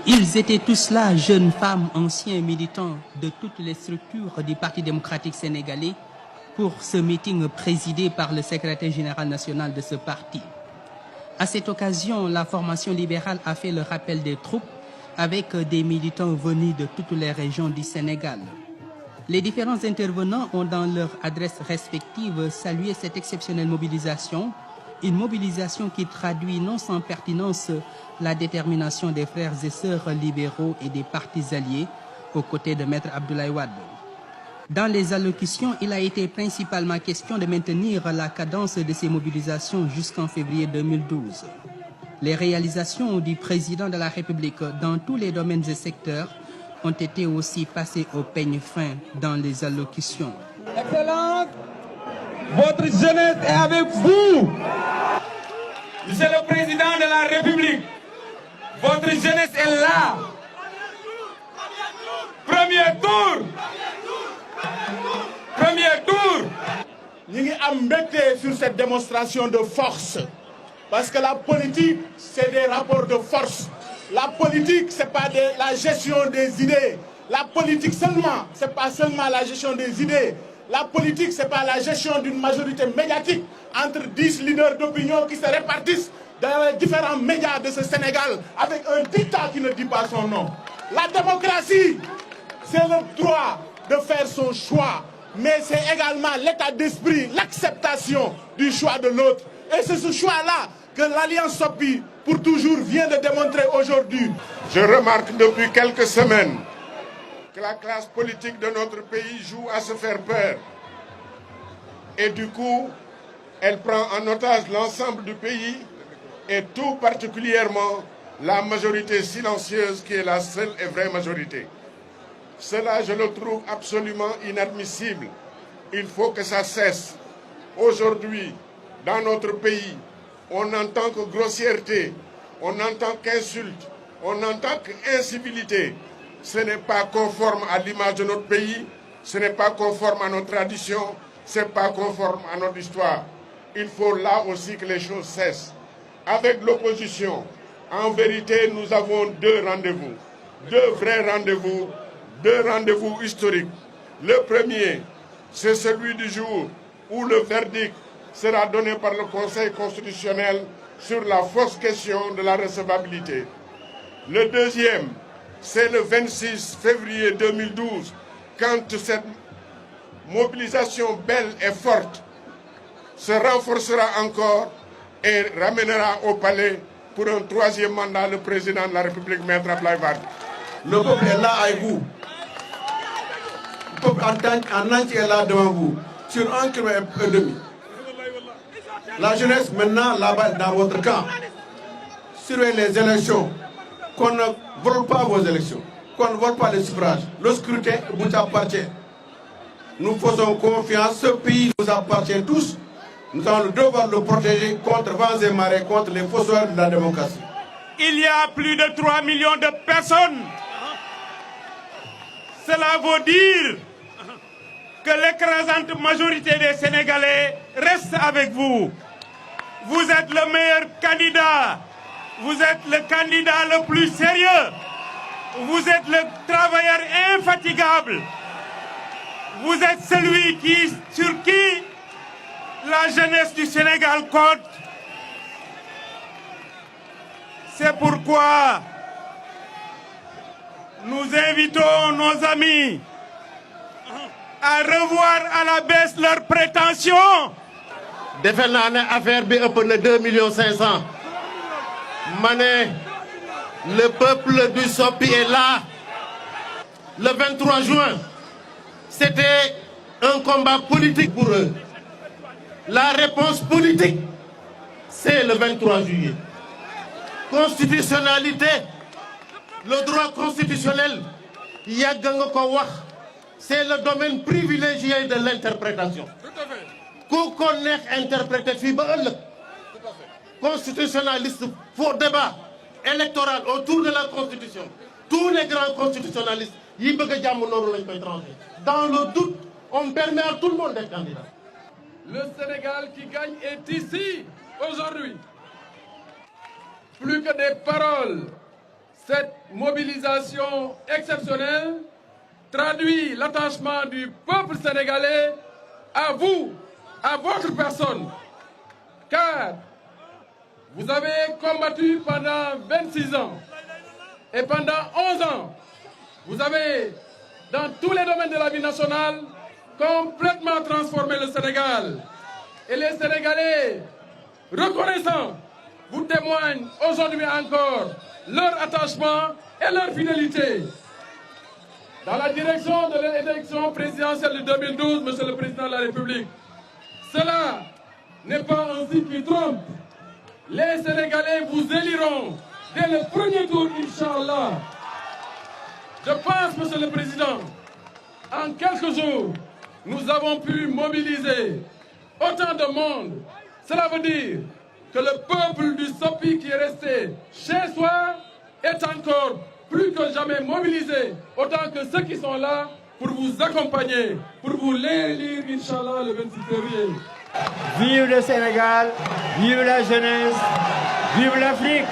Ils étaient tous là, jeunes femmes, anciens militants de toutes les structures du Parti démocratique sénégalais, pour ce meeting présidé par le secrétaire général national de ce parti. À cette occasion, la formation libérale a fait le rappel des troupes avec des militants venus de toutes les régions du Sénégal. Les différents intervenants ont dans leurs adresses respectives salué cette exceptionnelle mobilisation, une mobilisation qui traduit non sans pertinence la détermination des frères et sœurs libéraux et des partis alliés aux côtés de Maître Abdoulaye Wade. Dans les allocutions, il a été principalement question de maintenir la cadence de ces mobilisations jusqu'en février 2012. Les réalisations du président de la République dans tous les domaines et secteurs ont été aussi passées au peigne fin dans les allocutions. Excellence, votre jeunesse est avec vous. Monsieur le Président de la République, votre jeunesse est là. Premier tour. Premier tour. Nous sommes embêtés sur cette démonstration de force. Parce que la politique, c'est des rapports de force. La politique, ce n'est pas la gestion des idées. La politique seulement, ce n'est pas seulement la gestion des idées. La politique, ce n'est pas la gestion d'une majorité médiatique entre 10 leaders d'opinion qui se répartissent dans les différents médias de ce Sénégal avec un dictat qui ne dit pas son nom. La démocratie, c'est le droit de faire son choix, mais c'est également l'état d'esprit, l'acceptation du choix de l'autre. Et c'est ce choix-là que l'Alliance Sopi pour toujours vient de démontrer aujourd'hui. Je remarque depuis quelques semaines que la classe politique de notre pays joue à se faire peur. Et du coup, elle prend en otage l'ensemble du pays et tout particulièrement la majorité silencieuse qui est la seule et vraie majorité. Cela, je le trouve absolument inadmissible. Il faut que ça cesse. Aujourd'hui, dans notre pays, on n'entend que grossièreté, on n'entend qu'insulte, on n'entend qu'incivilité. Ce n'est pas conforme à l'image de notre pays, ce n'est pas conforme à nos traditions, ce n'est pas conforme à notre histoire. Il faut là aussi que les choses cessent. Avec l'opposition, en vérité, nous avons deux rendez-vous, deux vrais rendez-vous, deux rendez-vous historiques. Le premier, c'est celui du jour où le verdict sera donné par le Conseil constitutionnel sur la fausse question de la recevabilité. Le deuxième, c'est le 26 février 2012, quand cette mobilisation belle et forte se renforcera encore et ramènera au palais pour un troisième mandat le président de la République, Maître Abdoulaye Wade. Le peuple est là avec vous. Le peuple en entier est là devant vous, sur 1,5 km. La jeunesse maintenant là-bas dans votre camp. Surveillez les élections. Qu'on ne vole pas vos élections. Qu'on ne vole pas les suffrages. Le scrutin vous appartient. Nous faisons confiance. Ce pays nous appartient tous. Nous avons le devoir de le protéger contre vents et marées, contre les fossoyeurs de la démocratie. Il y a plus de 3 millions de personnes. Cela veut dire que l'écrasante majorité des Sénégalais reste avec vous. Vous êtes le meilleur candidat. Vous êtes le candidat le plus sérieux. Vous êtes le travailleur infatigable. Vous êtes celui sur qui la jeunesse du Sénégal compte. C'est pourquoi nous invitons nos amis à revoir à la baisse leurs prétentions. defe naa ne affaire bi ëpp na 2,5 millions. Mané, le peuple du Sopi est là. Le 23 juin, c'était un combat politique pour eux. La réponse politique, c'est le 23 juillet. Constitutionnalité, le droit constitutionnel, c'est le domaine privilégié de l'interprétation. Qu'on connaît interpréter constitutionnaliste pour débat électoral autour de la Constitution. Tous les grands constitutionnalistes, dans le doute, on permet à tout le monde d'être candidat. Le Sénégal qui gagne est ici, aujourd'hui. Plus que des paroles, Cette mobilisation exceptionnelle traduit l'attachement du peuple sénégalais à vous, à votre personne. Car vous avez combattu pendant 26 ans et pendant 11 ans, vous avez, dans tous les domaines de la vie nationale, complètement transformé le Sénégal. Et les Sénégalais, reconnaissants, vous témoignent aujourd'hui encore leur attachement et leur fidélité. Dans la direction de l'élection présidentielle de 2012, Monsieur le Président de la République, cela n'est pas un signe qui trompe. Les Sénégalais vous éliront dès le premier tour, Inch'Allah. Je pense, Monsieur le Président, en quelques jours, nous avons pu mobiliser autant de monde. Cela veut dire que le peuple du Sopi qui est resté chez soi est encore plus que jamais mobilisé, autant que ceux qui sont là pour vous accompagner, pour vous l'élire, Inch'Allah, le 26 février. Vive le Sénégal, vive la jeunesse, vive l'Afrique.